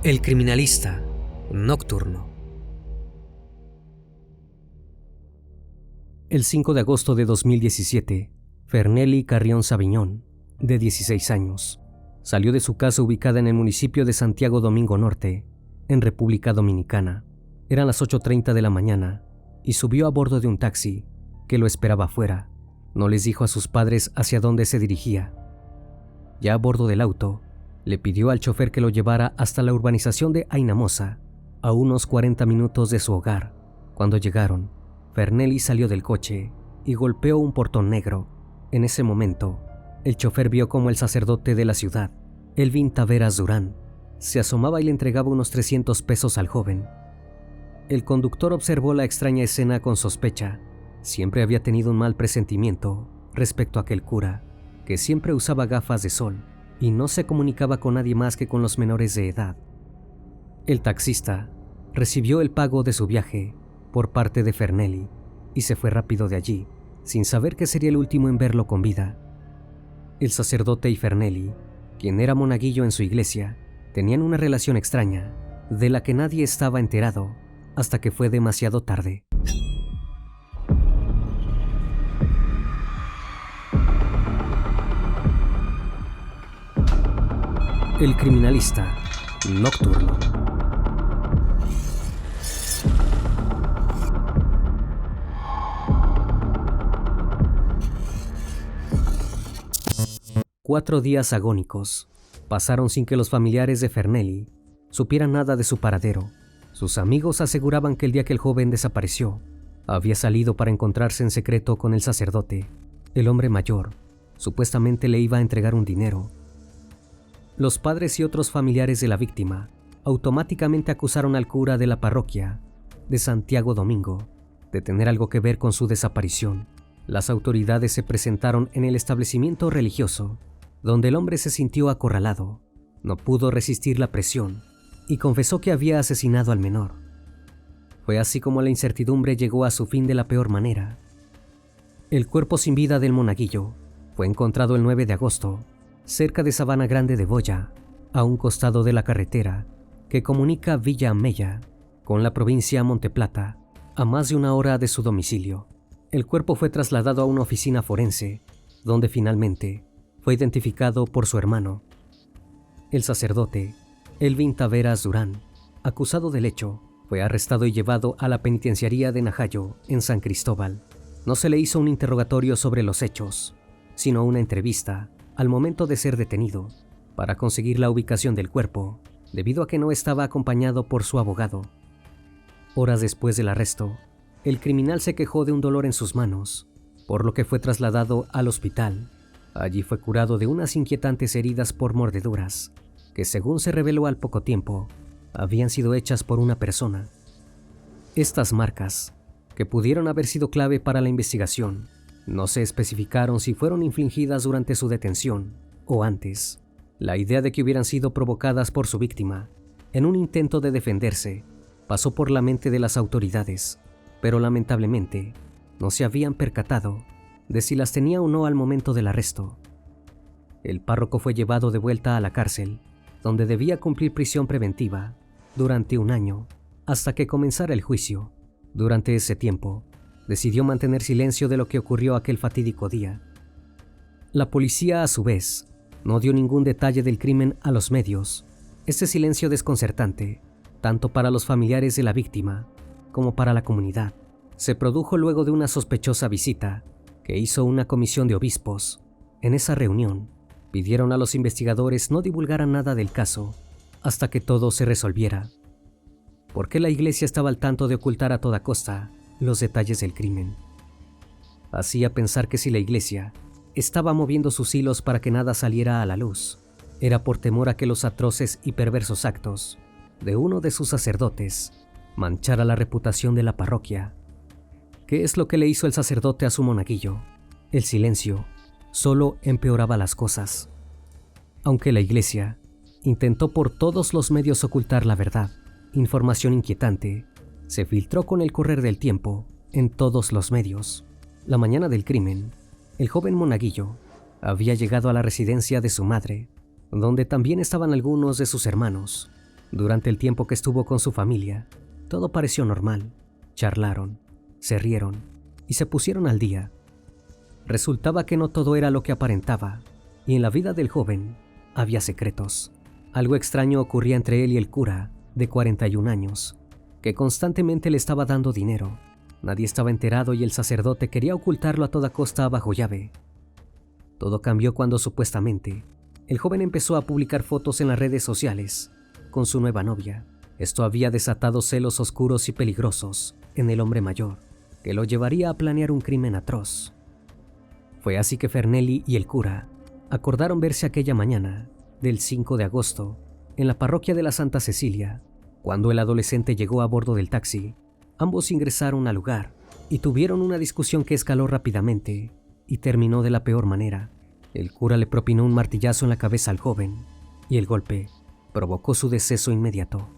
El criminalista nocturno. El 5 de agosto de 2017, Fernely Carrión Sabiñón, de 16 años, salió de su casa ubicada en el municipio de Santiago Domingo Norte, en República Dominicana. Eran las 8:30 de la mañana y subió a bordo de un taxi que lo esperaba afuera. No les dijo a sus padres hacia dónde se dirigía. Ya a bordo del auto, le pidió al chofer que lo llevara hasta la urbanización de Aynamosa, a unos 40 minutos de su hogar. Cuando llegaron, Fernely salió del coche y golpeó un portón negro. En ese momento, el chofer vio cómo el sacerdote de la ciudad, Elvin Taveras Durán, se asomaba y le entregaba unos 300 pesos al joven. El conductor observó la extraña escena con sospecha. Siempre había tenido un mal presentimiento respecto a aquel cura, que siempre usaba gafas de sol y no se comunicaba con nadie más que con los menores de edad. El taxista recibió el pago de su viaje por parte de Fernely y se fue rápido de allí, sin saber que sería el último en verlo con vida. El sacerdote y Fernely, quien era monaguillo en su iglesia, tenían una relación extraña, de la que nadie estaba enterado hasta que fue demasiado tarde. El criminalista nocturno. Cuatro días agónicos pasaron sin que los familiares de Fernely supieran nada de su paradero. Sus amigos aseguraban que el día que el joven desapareció, había salido para encontrarse en secreto con el sacerdote. El hombre mayor supuestamente le iba a entregar un dinero. Los padres y otros familiares de la víctima automáticamente acusaron al cura de la parroquia de Santiago Domingo de tener algo que ver con su desaparición. Las autoridades se presentaron en el establecimiento religioso, donde el hombre se sintió acorralado. No pudo resistir la presión y confesó que había asesinado al menor. Fue así como la incertidumbre llegó a su fin de la peor manera. El cuerpo sin vida del monaguillo fue encontrado el 9 de agosto, cerca de Sabana Grande de Boya, a un costado de la carretera que comunica Villa Amella con la provincia Monte Plata, a más de una hora de su domicilio. El cuerpo fue trasladado a una oficina forense, donde finalmente fue identificado por su hermano. El sacerdote, Elvin Taveras Durán, acusado del hecho, fue arrestado y llevado a la penitenciaría de Najayo, en San Cristóbal. No se le hizo un interrogatorio sobre los hechos, sino una entrevista al momento de ser detenido, para conseguir la ubicación del cuerpo, debido a que no estaba acompañado por su abogado. Horas después del arresto, el criminal se quejó de un dolor en sus manos, por lo que fue trasladado al hospital. Allí fue curado de unas inquietantes heridas por mordeduras, que según se reveló al poco tiempo, habían sido hechas por una persona. Estas marcas, que pudieron haber sido clave para la investigación, no se especificaron si fueron infligidas durante su detención o antes. La idea de que hubieran sido provocadas por su víctima, en un intento de defenderse, pasó por la mente de las autoridades, pero lamentablemente no se habían percatado de si las tenía o no al momento del arresto. El párroco fue llevado de vuelta a la cárcel, donde debía cumplir prisión preventiva durante un año, hasta que comenzara el juicio. Durante ese tiempo, decidió mantener silencio de lo que ocurrió aquel fatídico día. La policía, a su vez, no dio ningún detalle del crimen a los medios. Este silencio desconcertante, tanto para los familiares de la víctima como para la comunidad, se produjo luego de una sospechosa visita que hizo una comisión de obispos. En esa reunión, pidieron a los investigadores no divulgaran nada del caso hasta que todo se resolviera. ¿Por qué la iglesia estaba al tanto de ocultar a toda costa los detalles del crimen? Hacía pensar que si la iglesia estaba moviendo sus hilos para que nada saliera a la luz, era por temor a que los atroces y perversos actos de uno de sus sacerdotes manchara la reputación de la parroquia. ¿Qué es lo que le hizo el sacerdote a su monaguillo? El silencio solo empeoraba las cosas. Aunque la iglesia intentó por todos los medios ocultar la verdad, información inquietante se filtró con el correr del tiempo en todos los medios. La mañana del crimen, el joven monaguillo había llegado a la residencia de su madre, donde también estaban algunos de sus hermanos. Durante el tiempo que estuvo con su familia, todo pareció normal. Charlaron, se rieron y se pusieron al día. Resultaba que no todo era lo que aparentaba, y en la vida del joven había secretos. Algo extraño ocurría entre él y el cura, de 41 años, que constantemente le estaba dando dinero. Nadie estaba enterado y el sacerdote quería ocultarlo a toda costa bajo llave. Todo cambió cuando supuestamente el joven empezó a publicar fotos en las redes sociales con su nueva novia. Esto había desatado celos oscuros y peligrosos en el hombre mayor, que lo llevaría a planear un crimen atroz. Fue así que Fernelli y el cura acordaron verse aquella mañana del 5 de agosto en la parroquia de la Santa Cecilia. Cuando el adolescente llegó a bordo del taxi, ambos ingresaron al lugar y tuvieron una discusión que escaló rápidamente y terminó de la peor manera. El cura le propinó un martillazo en la cabeza al joven y el golpe provocó su deceso inmediato.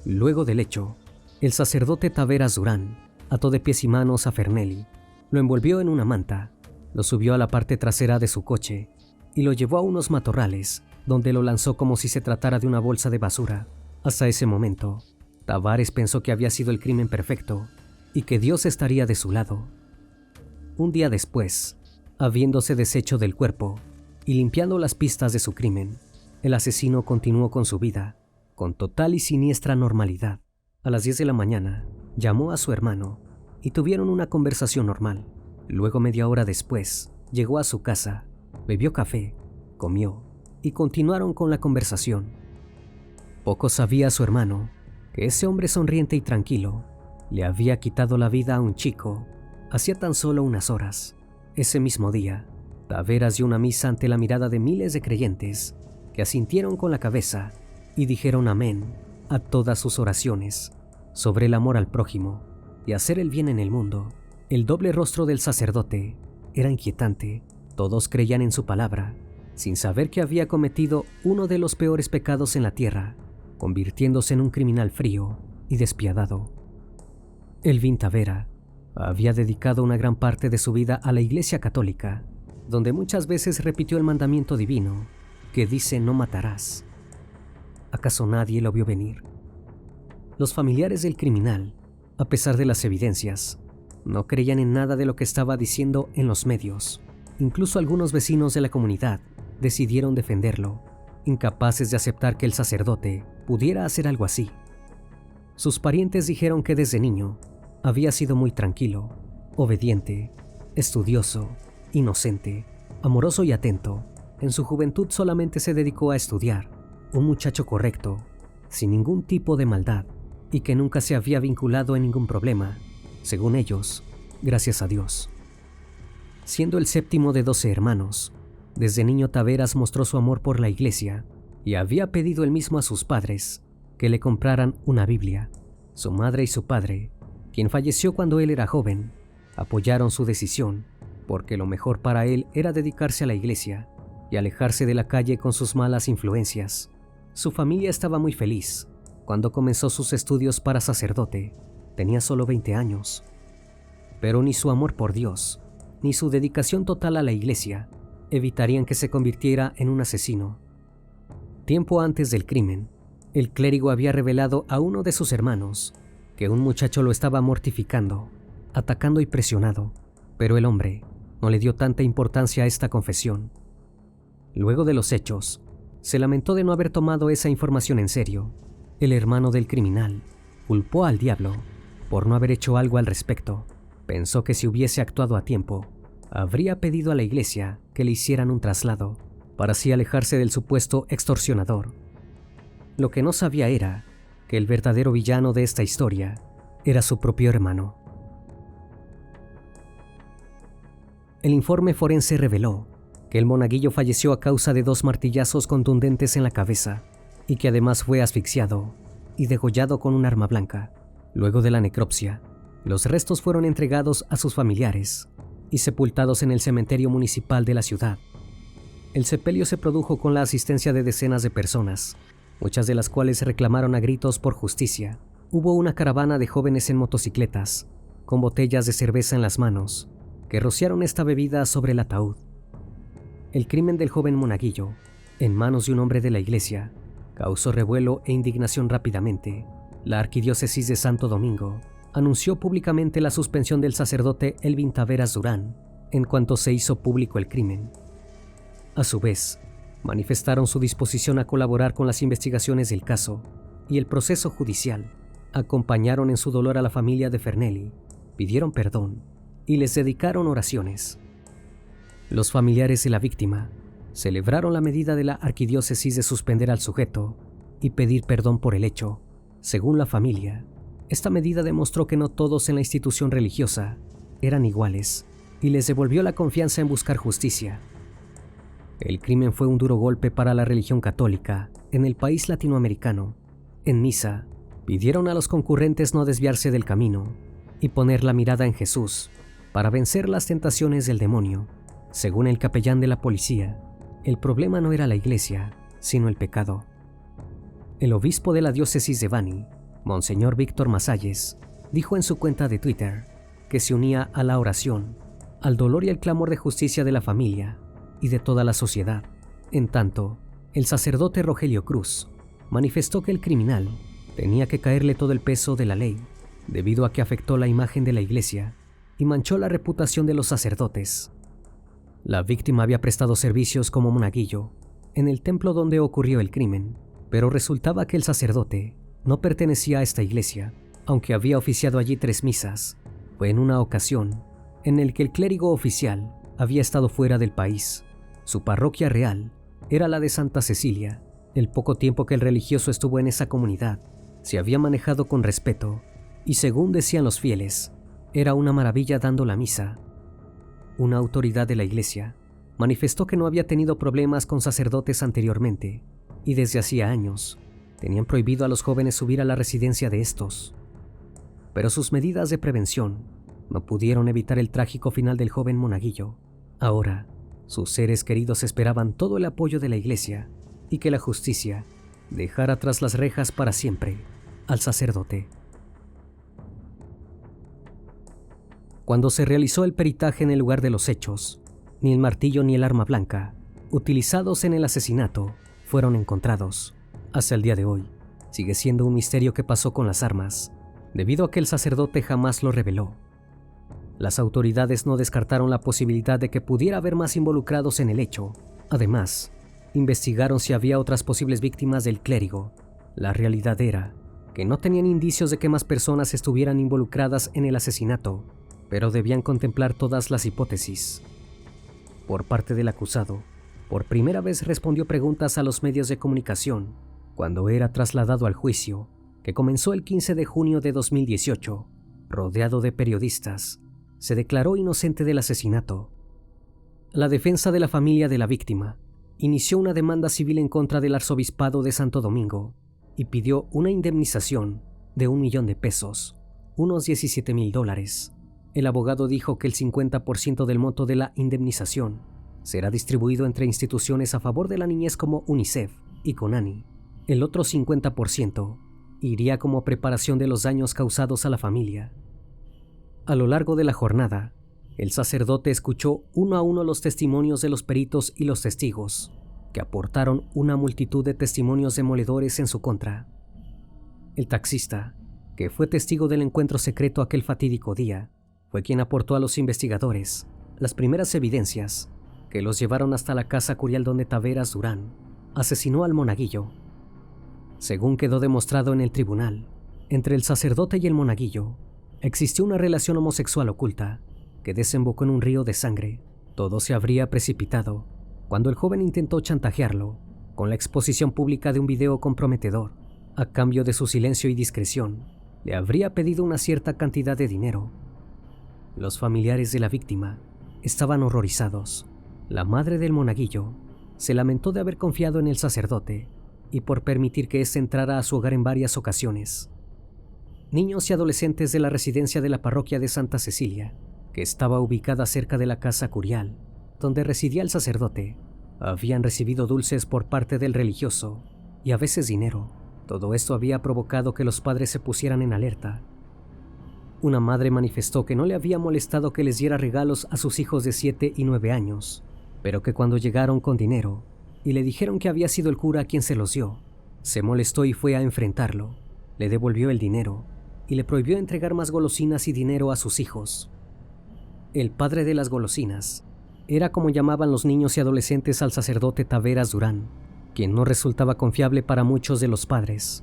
Luego del hecho, el sacerdote Taveras Durán ató de pies y manos a Fernelli, lo envolvió en una manta, lo subió a la parte trasera de su coche y lo llevó a unos matorrales, donde lo lanzó como si se tratara de una bolsa de basura. Hasta ese momento, Tavares pensó que había sido el crimen perfecto y que Dios estaría de su lado. Un día después, habiéndose deshecho del cuerpo y limpiando las pistas de su crimen, el asesino continuó con su vida, con total y siniestra normalidad. A las 10 de la mañana, llamó a su hermano y tuvieron una conversación normal. Luego, media hora después, llegó a su casa, bebió café, comió y continuaron con la conversación. Poco sabía su hermano que ese hombre sonriente y tranquilo le había quitado la vida a un chico hacía tan solo unas horas. Ese mismo día, Taveras dio una misa ante la mirada de miles de creyentes que asintieron con la cabeza y dijeron amén a todas sus oraciones sobre el amor al prójimo y hacer el bien en el mundo. El doble rostro del sacerdote era inquietante. Todos creían en su palabra, sin saber que había cometido uno de los peores pecados en la tierra, convirtiéndose en un criminal frío y despiadado. Elvin Tavera había dedicado una gran parte de su vida a la Iglesia Católica, donde muchas veces repitió el mandamiento divino que dice no matarás. ¿Acaso nadie lo vio venir? Los familiares del criminal, a pesar de las evidencias, no creían en nada de lo que estaba diciendo en los medios. Incluso algunos vecinos de la comunidad decidieron defenderlo, incapaces de aceptar que el sacerdote pudiera hacer algo así. Sus parientes dijeron que desde niño había sido muy tranquilo, obediente, estudioso, inocente, amoroso y atento. En su juventud solamente se dedicó a estudiar, un muchacho correcto, sin ningún tipo de maldad, y que nunca se había vinculado en ningún problema, según ellos, gracias a Dios. Siendo el séptimo de 12 hermanos, desde niño Taveras mostró su amor por la iglesia y había pedido él mismo a sus padres que le compraran una Biblia. Su madre y su padre, quien falleció cuando él era joven, apoyaron su decisión porque lo mejor para él era dedicarse a la iglesia y alejarse de la calle con sus malas influencias. Su familia estaba muy feliz cuando comenzó sus estudios para sacerdote. Tenía solo 20 años. Pero ni su amor por Dios, ni su dedicación total a la iglesia evitarían que se convirtiera en un asesino. Tiempo antes del crimen, el clérigo había revelado a uno de sus hermanos que un muchacho lo estaba mortificando, atacando y presionado, pero el hombre no le dio tanta importancia a esta confesión. Luego de los hechos, se lamentó de no haber tomado esa información en serio. El hermano del criminal culpó al diablo por no haber hecho algo al respecto. Pensó que si hubiese actuado a tiempo, habría pedido a la iglesia que le hicieran un traslado para así alejarse del supuesto extorsionador. Lo que no sabía era que el verdadero villano de esta historia era su propio hermano. El informe forense reveló que el monaguillo falleció a causa de 2 martillazos contundentes en la cabeza y que además fue asfixiado y degollado con un arma blanca. Luego de la necropsia, los restos fueron entregados a sus familiares y sepultados en el cementerio municipal de la ciudad. El sepelio se produjo con la asistencia de decenas de personas, muchas de las cuales reclamaron a gritos por justicia. Hubo una caravana de jóvenes en motocicletas, con botellas de cerveza en las manos, que rociaron esta bebida sobre el ataúd. El crimen del joven monaguillo en manos de un hombre de la iglesia, causó revuelo e indignación rápidamente. La Arquidiócesis de Santo Domingo anunció públicamente la suspensión del sacerdote Elvin Taveras Durán en cuanto se hizo público el crimen. A su vez, manifestaron su disposición a colaborar con las investigaciones del caso y el proceso judicial. Acompañaron en su dolor a la familia de Fernelli, pidieron perdón y les dedicaron oraciones. Los familiares de la víctima celebraron la medida de la arquidiócesis de suspender al sujeto y pedir perdón por el hecho. Según la familia, esta medida demostró que no todos en la institución religiosa eran iguales y les devolvió la confianza en buscar justicia. El crimen fue un duro golpe para la religión católica en el país latinoamericano. En misa, pidieron a los concurrentes no desviarse del camino y poner la mirada en Jesús para vencer las tentaciones del demonio. Según el capellán de la policía, el problema no era la iglesia, sino el pecado. El obispo de la diócesis de Bani, Monseñor Víctor Masalles, dijo en su cuenta de Twitter que se unía a la oración, al dolor y al clamor de justicia de la familia y de toda la sociedad. En tanto, el sacerdote Rogelio Cruz manifestó que el criminal tenía que caerle todo el peso de la ley, debido a que afectó la imagen de la iglesia y manchó la reputación de los sacerdotes. La víctima había prestado servicios como monaguillo en el templo donde ocurrió el crimen, pero resultaba que el sacerdote no pertenecía a esta iglesia, aunque había oficiado allí 3 misas. Fue en una ocasión en el que el clérigo oficial había estado fuera del país. Su parroquia real era la de Santa Cecilia. El poco tiempo que el religioso estuvo en esa comunidad, se había manejado con respeto y, según decían los fieles, era una maravilla dando la misa. Una autoridad de la iglesia manifestó que no había tenido problemas con sacerdotes anteriormente y desde hacía años tenían prohibido a los jóvenes subir a la residencia de estos. Pero sus medidas de prevención no pudieron evitar el trágico final del joven monaguillo. Ahora, sus seres queridos esperaban todo el apoyo de la iglesia y que la justicia dejara tras las rejas para siempre al sacerdote. Cuando se realizó el peritaje en el lugar de los hechos, ni el martillo ni el arma blanca utilizados en el asesinato fueron encontrados. Hasta el día de hoy, sigue siendo un misterio qué pasó con las armas, debido a que el sacerdote jamás lo reveló. Las autoridades no descartaron la posibilidad de que pudiera haber más involucrados en el hecho. Además, investigaron si había otras posibles víctimas del clérigo. La realidad era que no tenían indicios de que más personas estuvieran involucradas en el asesinato, pero debían contemplar todas las hipótesis. Por parte del acusado, por primera vez respondió preguntas a los medios de comunicación cuando era trasladado al juicio, que comenzó el 15 de junio de 2018. Rodeado de periodistas, se declaró inocente del asesinato. La defensa de la familia de la víctima inició una demanda civil en contra del Arzobispado de Santo Domingo y pidió una indemnización de $1 millón, unos $17,000. El abogado dijo que el 50% del monto de la indemnización será distribuido entre instituciones a favor de la niñez como UNICEF y CONANI. El otro 50% iría como preparación de los daños causados a la familia. A lo largo de la jornada, el sacerdote escuchó uno a uno los testimonios de los peritos y los testigos, que aportaron una multitud de testimonios demoledores en su contra. El taxista, que fue testigo del encuentro secreto aquel fatídico día, fue quien aportó a los investigadores las primeras evidencias que los llevaron hasta la casa curial donde Taveras Durán asesinó al monaguillo. Según quedó demostrado en el tribunal, entre el sacerdote y el monaguillo existió una relación homosexual oculta que desembocó en un río de sangre. Todo se habría precipitado cuando el joven intentó chantajearlo con la exposición pública de un video comprometedor. A cambio de su silencio y discreción, le habría pedido una cierta cantidad de dinero. Los familiares de la víctima estaban horrorizados. La madre del monaguillo se lamentó de haber confiado en el sacerdote y por permitir que éste entrara a su hogar en varias ocasiones. Niños y adolescentes de la residencia de la parroquia de Santa Cecilia, que estaba ubicada cerca de la casa curial, donde residía el sacerdote, habían recibido dulces por parte del religioso y a veces dinero. Todo esto había provocado que los padres se pusieran en alerta. Una madre manifestó que no le había molestado que les diera regalos a sus hijos de 7 y 9 años, pero que cuando llegaron con dinero, y le dijeron que había sido el cura quien se los dio. Se molestó y fue a enfrentarlo. Le devolvió el dinero y le prohibió entregar más golosinas y dinero a sus hijos. El padre de las golosinas era como llamaban los niños y adolescentes al sacerdote Taveras Durán, quien no resultaba confiable para muchos de los padres.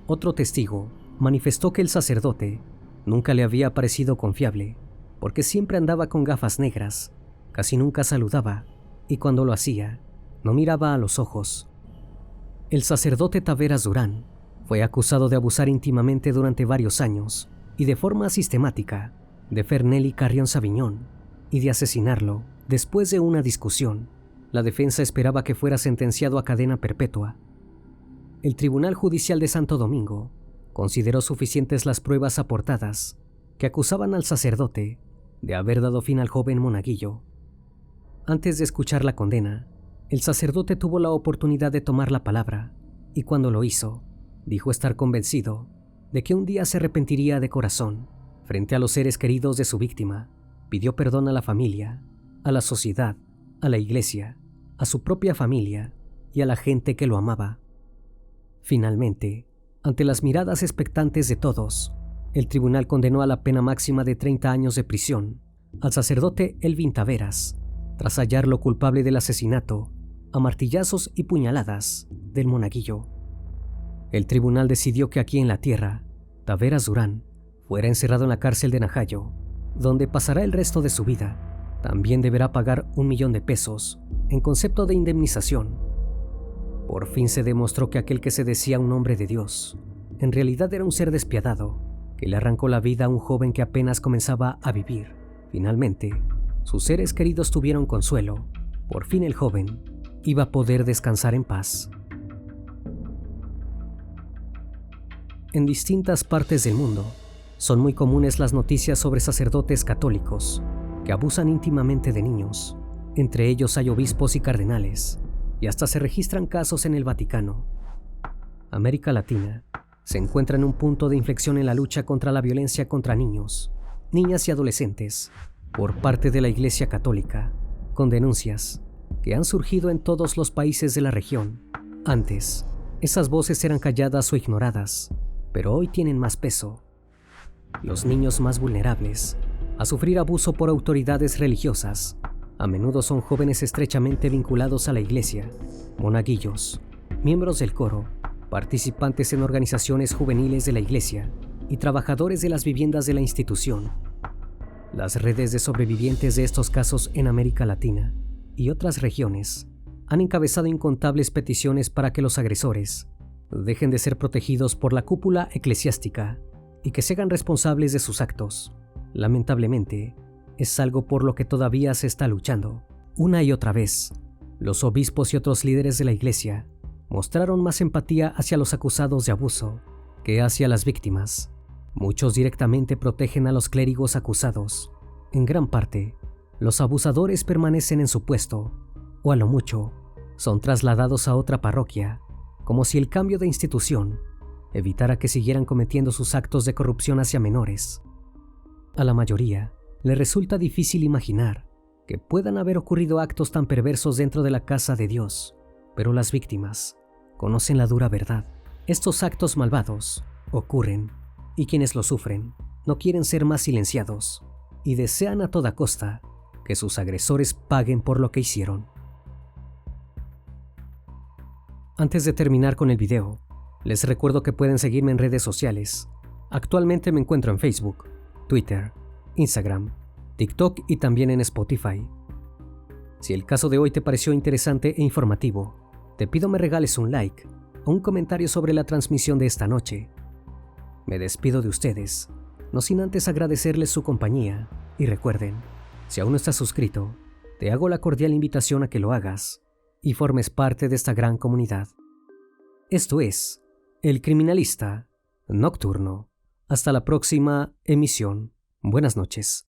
Otro testigo manifestó que el sacerdote nunca le había parecido confiable, porque siempre andaba con gafas negras, casi nunca saludaba, y cuando lo hacía, no miraba a los ojos. El sacerdote Taveras Durán fue acusado de abusar íntimamente durante varios años y de forma sistemática de Fernely Carrión Saviñón y de asesinarlo después de una discusión. La defensa esperaba que fuera sentenciado a cadena perpetua. El Tribunal Judicial de Santo Domingo consideró suficientes las pruebas aportadas que acusaban al sacerdote de haber dado fin al joven monaguillo. Antes de escuchar la condena, el sacerdote tuvo la oportunidad de tomar la palabra y cuando lo hizo, dijo estar convencido de que un día se arrepentiría de corazón frente a los seres queridos de su víctima. Pidió perdón a la familia, a la sociedad, a la iglesia, a su propia familia y a la gente que lo amaba. Finalmente, ante las miradas expectantes de todos, el tribunal condenó a la pena máxima de 30 años de prisión al sacerdote Elvin Taveras, tras hallarlo culpable del asesinato, a martillazos y puñaladas, del monaguillo. El tribunal decidió que aquí en la tierra, Taveras Durán fuera encerrado en la cárcel de Najayo, donde pasará el resto de su vida. También deberá pagar 1 millón de pesos en concepto de indemnización. Por fin se demostró que aquel que se decía un hombre de Dios, en realidad era un ser despiadado, que le arrancó la vida a un joven que apenas comenzaba a vivir. Finalmente, sus seres queridos tuvieron consuelo. Por fin el joven iba a poder descansar en paz. En distintas partes del mundo, son muy comunes las noticias sobre sacerdotes católicos que abusan íntimamente de niños. Entre ellos hay obispos y cardenales, y hasta se registran casos en el Vaticano. América Latina se encuentra en un punto de inflexión en la lucha contra la violencia contra niños, niñas y adolescentes por parte de la Iglesia Católica, con denuncias que han surgido en todos los países de la región. Antes, esas voces eran calladas o ignoradas, pero hoy tienen más peso. Los niños más vulnerables a sufrir abuso por autoridades religiosas a menudo son jóvenes estrechamente vinculados a la iglesia, monaguillos, miembros del coro, participantes en organizaciones juveniles de la iglesia y trabajadores de las viviendas de la institución. Las redes de sobrevivientes de estos casos en América Latina y otras regiones han encabezado incontables peticiones para que los agresores dejen de ser protegidos por la cúpula eclesiástica y que se hagan responsables de sus actos. Lamentablemente, es algo por lo que todavía se está luchando. Una y otra vez, los obispos y otros líderes de la iglesia mostraron más empatía hacia los acusados de abuso que hacia las víctimas. Muchos directamente protegen a los clérigos acusados. En gran parte, los abusadores permanecen en su puesto, o a lo mucho, son trasladados a otra parroquia, como si el cambio de institución evitara que siguieran cometiendo sus actos de corrupción hacia menores. A la mayoría le resulta difícil imaginar que puedan haber ocurrido actos tan perversos dentro de la casa de Dios, pero las víctimas conocen la dura verdad. Estos actos malvados ocurren y quienes lo sufren no quieren ser más silenciados y desean a toda costa que sus agresores paguen por lo que hicieron. Antes de terminar con el video, les recuerdo que pueden seguirme en redes sociales. Actualmente me encuentro en Facebook, Twitter, Instagram, TikTok y también en Spotify. Si el caso de hoy te pareció interesante e informativo, te pido me regales un like o un comentario sobre la transmisión de esta noche. Me despido de ustedes, no sin antes agradecerles su compañía y recuerden, si aún no estás suscrito, te hago la cordial invitación a que lo hagas y formes parte de esta gran comunidad. Esto es El Criminalista Nocturno. Hasta la próxima emisión. Buenas noches.